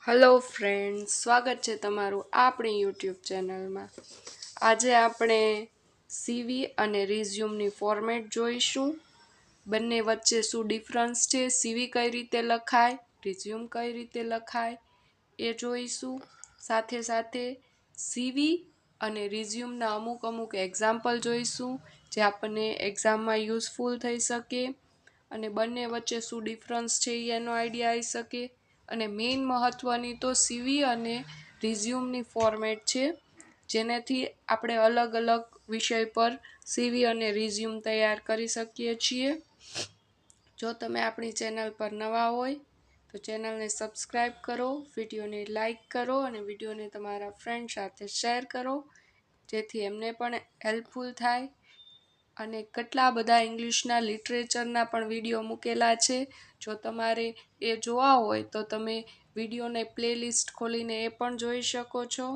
Hello friends, સ્વાગત છે તમારું આપણી યુટ્યુબ ચેનલમાં. આજે આપણે સીવી અને રિઝ્યુમની ફોર્મેટ જોઈશું. બંને વચ્ચે શું ડિફરન્સ છે, સીવી કઈ રીતે લખાય, રિઝ્યુમ કઈ રીતે લખાય એ જોઈશું. સાથે સાથે સીવી અને રિઝ્યુમના અમુક એક્ઝામ્પલ જોઈશું જે આપણને એક્ઝામમાં યુઝફુલ થઈ શકે અને બંને વચ્ચે શું ડિફરન્સ છે એનો આઈડિયા આવી શકે. અને મેઇન મહત્ત્વની તો સીવી અને રિઝ્યુમની ફોર્મેટ છે, જેનાથી આપણે અલગ અલગ વિષય પર સીવી અને રિઝ્યુમ તૈયાર કરી શકીએ છીએ. જો તમે આપણી ચેનલ પર નવા હોય તો ચેનલને સબસ્ક્રાઈબ કરો, વિડીયોને લાઈક કરો અને વિડીયોને તમારા ફ્રેન્ડ સાથે શેર કરો, જેથી એમને પણ હેલ્પફુલ થાય. અને કેટલા બધા ઇંગ્લિશના લિટરેચરના પણ વિડીયો મૂકેલા છે. જો તમારે એ જોવા હોય તો તમે વિડીયોને પ્લેલિસ્ટ ખોલીને એ પણ જોઈ શકો છો.